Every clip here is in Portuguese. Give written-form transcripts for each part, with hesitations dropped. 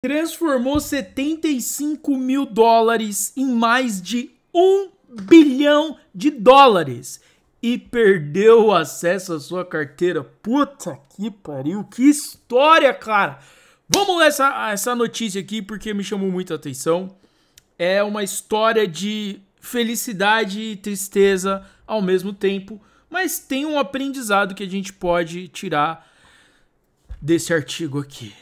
transformou 75 mil dólares em mais de 1 bilhão de dólares e perdeu o acesso à sua carteira. Puta que pariu, que história, cara! Vamos ler essa notícia aqui porque me chamou muita atenção. É uma história de felicidade e tristeza ao mesmo tempo, mas tem um aprendizado que a gente pode tirar desse artigo aqui.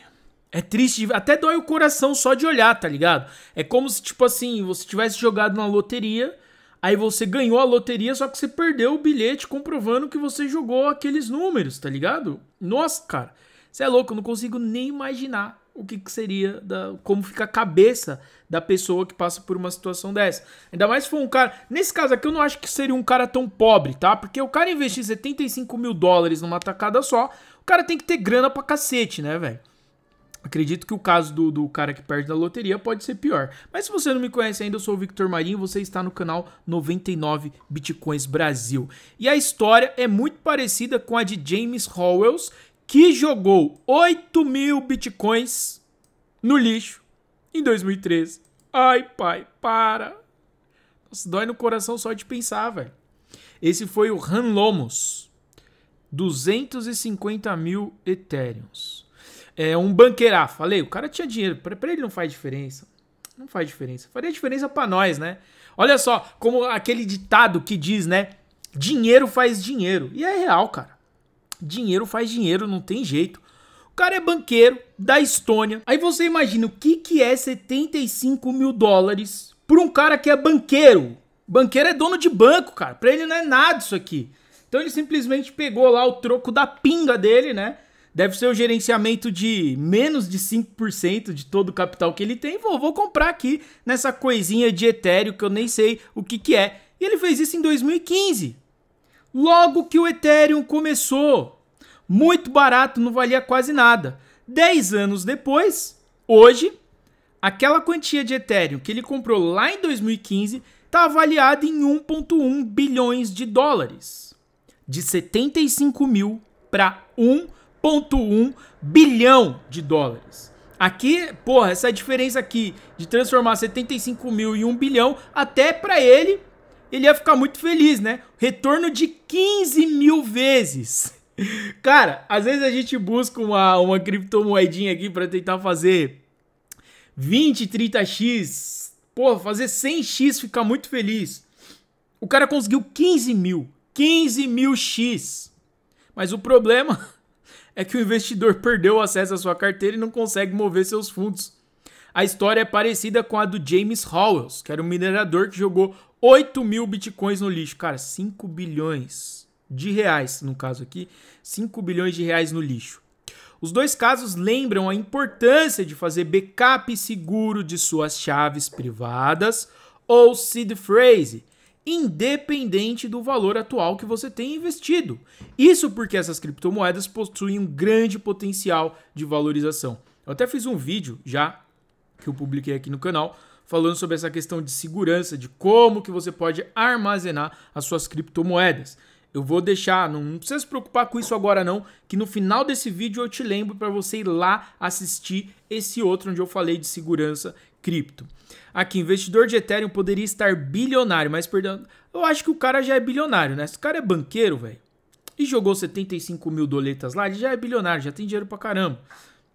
É triste, até dói o coração só de olhar, tá ligado? É como se, tipo assim, você tivesse jogado na loteria, aí você ganhou a loteria, só que você perdeu o bilhete comprovando que você jogou aqueles números, tá ligado? Nossa, cara, você é louco, eu não consigo nem imaginar o que seria, como fica a cabeça da pessoa que passa por uma situação dessa. Ainda mais se for um cara... Nesse caso aqui eu não acho que seria um cara tão pobre, tá? Porque o cara investir 75 mil dólares numa tacada só, o cara tem que ter grana pra cacete, né, velho? Acredito que o caso do cara que perde da loteria pode ser pior. Mas se você não me conhece ainda, eu sou o Victor Marinho, você está no canal 99 Bitcoins Brasil. E a história é muito parecida com a de James Howells, que jogou 8 mil Bitcoins no lixo em 2013. Ai, pai, para. Nossa, dói no coração só de pensar, velho. Esse foi o Han Lomos. 250 mil Ethereums. É um banqueira. Falei, o cara tinha dinheiro. Pra ele não faz diferença. Não faz diferença. Faria diferença pra nós, né? Olha só, como aquele ditado que diz, né? Dinheiro faz dinheiro. E é real, cara. Dinheiro faz dinheiro, não tem jeito. O cara é banqueiro da Estônia. Aí você imagina o que é 75 mil dólares por um cara que é banqueiro. Banqueiro é dono de banco, cara. Pra ele não é nada isso aqui. Então ele simplesmente pegou lá o troco da pinga dele, né? Deve ser o gerenciamento de menos de 5% de todo o capital que ele tem. Vou comprar aqui nessa coisinha de Ethereum que eu nem sei o que é. E ele fez isso em 2015. Logo que o Ethereum começou. Muito barato, não valia quase nada. 10 anos depois, hoje, aquela quantia de Ethereum que ele comprou lá em 2015 está avaliada em 1,1 bilhões de dólares. De 75 mil para 1,1 bilhão de dólares. Aqui, porra, essa diferença aqui de transformar 75 mil em 1 bilhão, até para ele ia ficar muito feliz, né? Retorno de 15 mil vezes. Cara, às vezes a gente busca uma criptomoedinha aqui para tentar fazer 20, 30x. Porra, fazer 100x ficar muito feliz. O cara conseguiu 15 mil. 15 mil x. Mas o problema é que o investidor perdeu o acesso à sua carteira e não consegue mover seus fundos. A história é parecida com a do James Howells, que era um minerador que jogou 8 mil bitcoins no lixo. Cara, 5 bilhões de reais, no caso aqui, 5 bilhões de reais no lixo. Os dois casos lembram a importância de fazer backup seguro de suas chaves privadas ou seed phrase, independente do valor atual que você tem investido. Isso porque essas criptomoedas possuem um grande potencial de valorização. Eu até fiz um vídeo já, que eu publiquei aqui no canal, falando sobre essa questão de segurança, de como que você pode armazenar as suas criptomoedas. Eu vou deixar, não precisa se preocupar com isso agora não, que no final desse vídeo eu te lembro para você ir lá assistir esse outro onde eu falei de segurança cripto. Aqui, investidor de Ethereum poderia estar bilionário, mas perdão, eu acho que o cara já é bilionário, né? Se o cara é banqueiro, velho, e jogou 75 mil doletas lá, ele já é bilionário, já tem dinheiro pra caramba.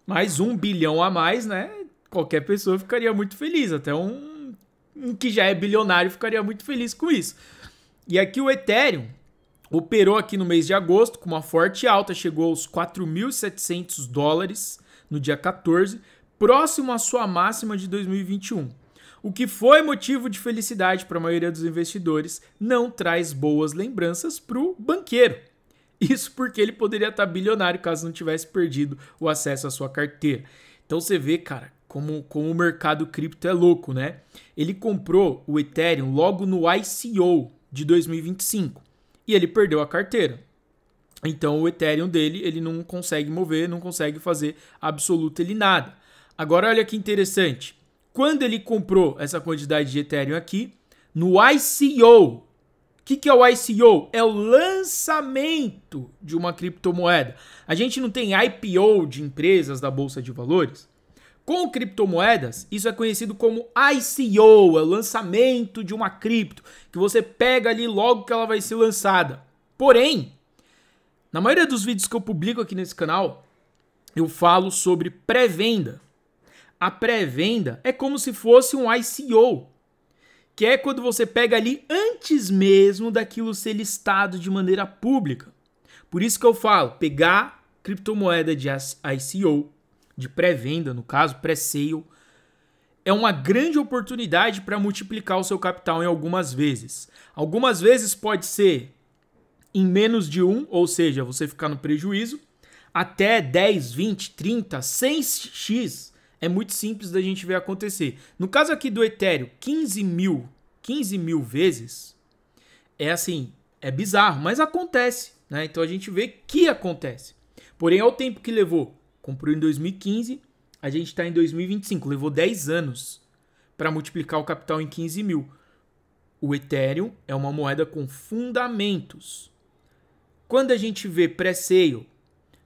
Mais 1 bilhão a mais, né? Qualquer pessoa ficaria muito feliz, até um que já é bilionário ficaria muito feliz com isso. E aqui o Ethereum operou aqui no mês de agosto com uma forte alta, chegou aos 4.700 dólares no dia 14, próximo à sua máxima de 2021. O que foi motivo de felicidade para a maioria dos investidores não traz boas lembranças para o banqueiro. Isso porque ele poderia estar bilionário caso não tivesse perdido o acesso à sua carteira. Então você vê, cara, como o mercado cripto é louco, né? Ele comprou o Ethereum logo no ICO de 2025 e ele perdeu a carteira. Então o Ethereum dele, ele não consegue mover, não consegue fazer absoluto ele nada. Agora olha que interessante. Quando ele comprou essa quantidade de Ethereum aqui, no ICO. O que é o ICO? É o lançamento de uma criptomoeda. A gente não tem IPO de empresas da Bolsa de Valores? Com criptomoedas, isso é conhecido como ICO, é o lançamento de uma cripto, que você pega ali logo que ela vai ser lançada. Porém, na maioria dos vídeos que eu publico aqui nesse canal, eu falo sobre pré-venda. A pré-venda é como se fosse um ICO, que é quando você pega ali antes mesmo daquilo ser listado de maneira pública. Por isso que eu falo, pegar criptomoeda de ICO, de pré-venda, no caso, pré-sale, é uma grande oportunidade para multiplicar o seu capital em algumas vezes. Algumas vezes pode ser em menos de um, ou seja, você ficar no prejuízo, até 10, 20, 30, 100x é muito simples da gente ver acontecer. No caso aqui do Ethereum, 15 mil vezes, é assim, é bizarro, mas acontece, né? Então a gente vê que acontece. Porém, é o tempo que levou. Comprou em 2015, a gente está em 2025. Levou 10 anos para multiplicar o capital em 15 mil. O Ethereum é uma moeda com fundamentos. Quando a gente vê pré-sale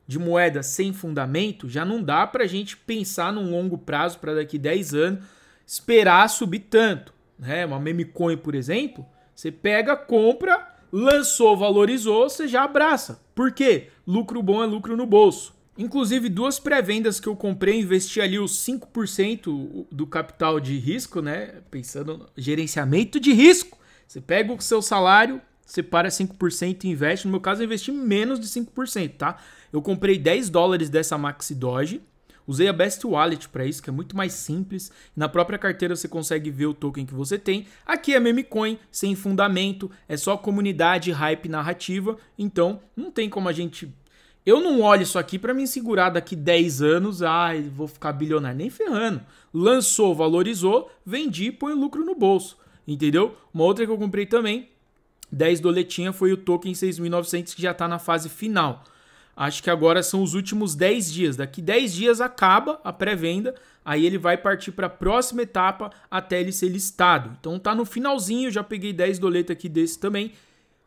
de moeda sem fundamento, já não dá para a gente pensar num longo prazo para daqui 10 anos esperar subir tanto. Né? Uma meme coin, por exemplo, você pega, compra, lançou, valorizou, você já abraça. Por quê? Lucro bom é lucro no bolso. Inclusive, 2 pré-vendas que eu comprei, investi ali os 5% do capital de risco, né? Pensando no gerenciamento de risco. Você pega o seu salário, separa 5% e investe. No meu caso, eu investi menos de 5%, tá? Eu comprei $10 dessa Maxi Doge. Usei a Best Wallet para isso, que é muito mais simples. Na própria carteira você consegue ver o token que você tem. Aqui é meme coin, sem fundamento. É só comunidade, hype, narrativa. Então, não tem como a gente... Eu não olho isso aqui para me segurar daqui 10 anos, vou ficar bilionário. Nem ferrando. Lançou, valorizou, vendi, põe lucro no bolso. Entendeu? Uma outra que eu comprei também, 10 doletinha, foi o token 6.900 que já está na fase final. Acho que agora são os últimos 10 dias. Daqui 10 dias acaba a pré-venda, aí ele vai partir para a próxima etapa até ele ser listado. Então tá no finalzinho, já peguei 10 doletas aqui desse também.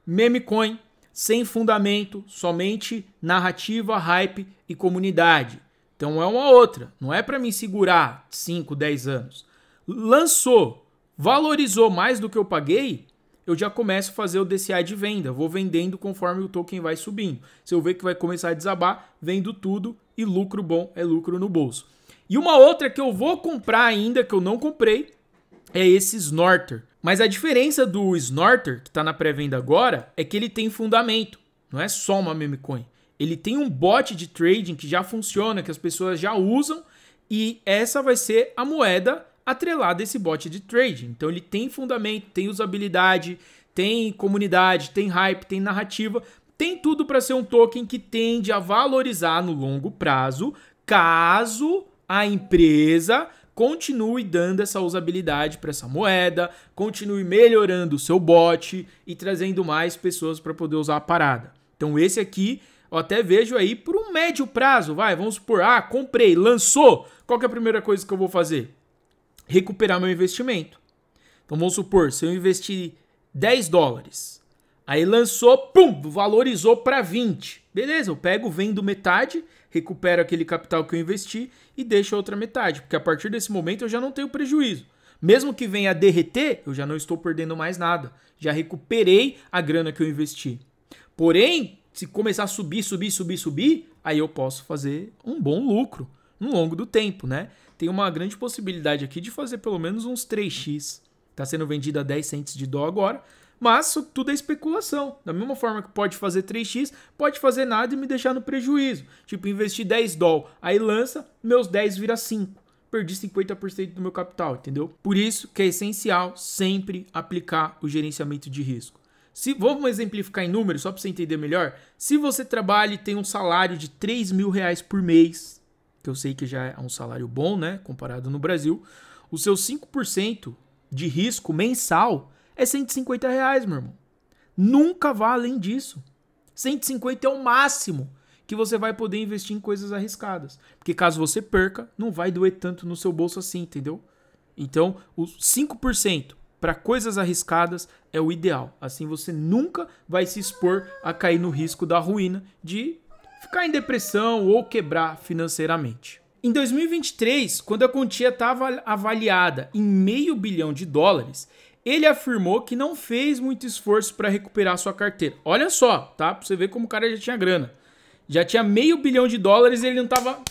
Meme coin. Sem fundamento, somente narrativa, hype e comunidade. Então é uma outra, não é para me segurar 5, 10 anos. Lançou, valorizou mais do que eu paguei, eu já começo a fazer o DCA de venda. Vou vendendo conforme o token vai subindo. Se eu ver que vai começar a desabar, vendo tudo e lucro bom é lucro no bolso. E uma outra que eu vou comprar ainda, que eu não comprei, é esse Snorter. Mas a diferença do Snorter, que está na pré-venda agora, é que ele tem fundamento. Não é só uma meme coin. Ele tem um bot de trading que já funciona, que as pessoas já usam, e essa vai ser a moeda atrelada a esse bot de trading. Então ele tem fundamento, tem usabilidade, tem comunidade, tem hype, tem narrativa, tem tudo para ser um token que tende a valorizar no longo prazo, caso a empresa continue dando essa usabilidade para essa moeda, continue melhorando o seu bot e trazendo mais pessoas para poder usar a parada. Então esse aqui eu até vejo aí por um médio prazo, vamos supor, comprei, lançou, qual que é a primeira coisa que eu vou fazer? Recuperar meu investimento. Então vamos supor, se eu investir $10, aí lançou, pum, valorizou para 20. Beleza, eu pego, vendo metade, recupero aquele capital que eu investi e deixo a outra metade, porque a partir desse momento eu já não tenho prejuízo. Mesmo que venha a derreter, eu já não estou perdendo mais nada. Já recuperei a grana que eu investi. Porém, se começar a subir, aí eu posso fazer um bom lucro no longo do tempo, né? Tem uma grande possibilidade aqui de fazer pelo menos uns 3x. Está sendo vendido a 10 cents de dó agora, mas isso tudo é especulação. Da mesma forma que pode fazer 3x, pode fazer nada e me deixar no prejuízo. Tipo, investir 10 dólares, aí lança, meus 10 vira 5. Perdi 50% do meu capital, entendeu? Por isso que é essencial sempre aplicar o gerenciamento de risco. Vamos exemplificar em números, só para você entender melhor. Se você trabalha e tem um salário de R$3.000 por mês, que eu sei que já é um salário bom, né? Comparado no Brasil, o seu 5% de risco mensal é R$150, meu irmão. Nunca vá além disso. 150 é o máximo que você vai poder investir em coisas arriscadas. Porque caso você perca, não vai doer tanto no seu bolso assim, entendeu? Então, os 5% para coisas arriscadas é o ideal. Assim você nunca vai se expor a cair no risco da ruína de ficar em depressão ou quebrar financeiramente. Em 2023, quando a quantia estava avaliada em $500 bilhão, ele afirmou que não fez muito esforço para recuperar sua carteira. Olha só, tá? Pra você ver como o cara já tinha grana. Já tinha $500 bilhão e ele não tava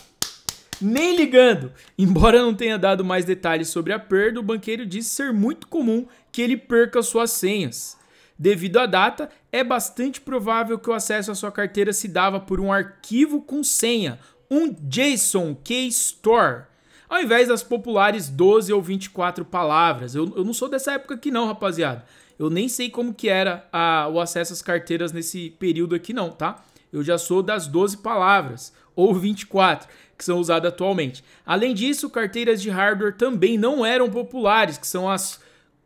nem ligando. Embora não tenha dado mais detalhes sobre a perda, o banqueiro disse ser muito comum que ele perca suas senhas. Devido à data, é bastante provável que o acesso à sua carteira se dava por um arquivo com senha, um JSON Key Store, ao invés das populares 12 ou 24 palavras. Eu não sou dessa época aqui não, rapaziada. Eu nem sei como que era o acesso às carteiras nesse período aqui não, tá? Eu já sou das 12 palavras, ou 24, que são usadas atualmente. Além disso, carteiras de hardware também não eram populares, que são as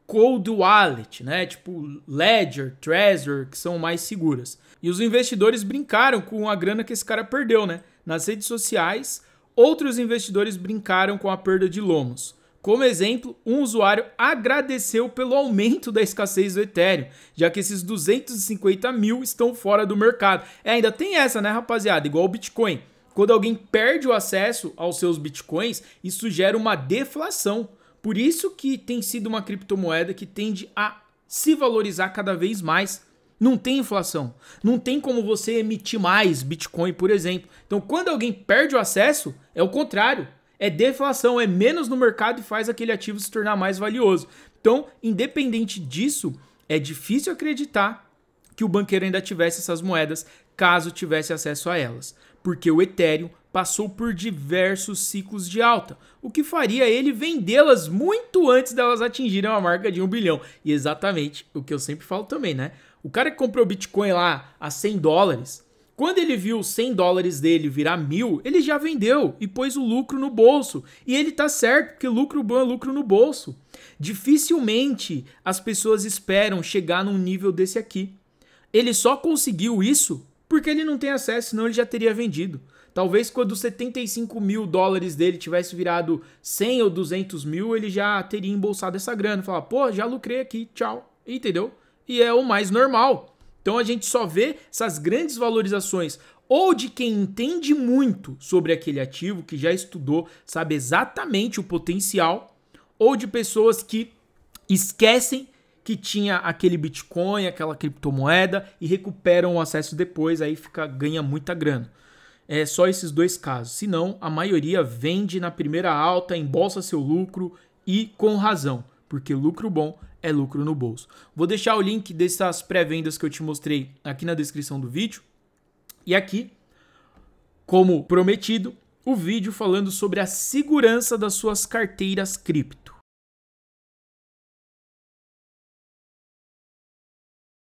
Cold Wallet, né? Tipo Ledger, Trezor, que são mais seguras. E os investidores brincaram com a grana que esse cara perdeu, né? Nas redes sociais, outros investidores brincaram com a perda de lomos. Como exemplo, um usuário agradeceu pelo aumento da escassez do Ethereum, já que esses 250 mil estão fora do mercado. Ainda tem essa, né, rapaziada? Igual o Bitcoin. Quando alguém perde o acesso aos seus Bitcoins, isso gera uma deflação. Por isso que tem sido uma criptomoeda que tende a se valorizar cada vez mais. Não tem inflação. Não tem como você emitir mais Bitcoin, por exemplo. Então, quando alguém perde o acesso, é o contrário. É deflação, é menos no mercado e faz aquele ativo se tornar mais valioso. Então, independente disso, é difícil acreditar que o banqueiro ainda tivesse essas moedas caso tivesse acesso a elas. Porque o Ethereum passou por diversos ciclos de alta, o que faria ele vendê-las muito antes delas atingirem a marca de $1 bilhão. E exatamente o que eu sempre falo também, né? O cara que comprou Bitcoin lá a $100, quando ele viu os $100 dele virar 1.000, ele já vendeu e pôs o lucro no bolso. E ele tá certo, porque lucro bom é lucro no bolso. Dificilmente as pessoas esperam chegar num nível desse aqui. Ele só conseguiu isso porque ele não tem acesso, senão ele já teria vendido. Talvez quando os $75 mil dele tivesse virado 100 ou 200 mil, ele já teria embolsado essa grana. Falar, pô, já lucrei aqui, tchau. Entendeu? E é o mais normal. Então a gente só vê essas grandes valorizações ou de quem entende muito sobre aquele ativo, que já estudou, sabe exatamente o potencial, ou de pessoas que esquecem que tinha aquele Bitcoin, aquela criptomoeda e recuperam o acesso depois, aí ganha muita grana. É só esses dois casos. Senão, a maioria vende na primeira alta, embolsa seu lucro e com razão, porque lucro bom é lucro no bolso. Vou deixar o link dessas pré-vendas que eu te mostrei aqui na descrição do vídeo. E aqui, como prometido, o vídeo falando sobre a segurança das suas carteiras cripto.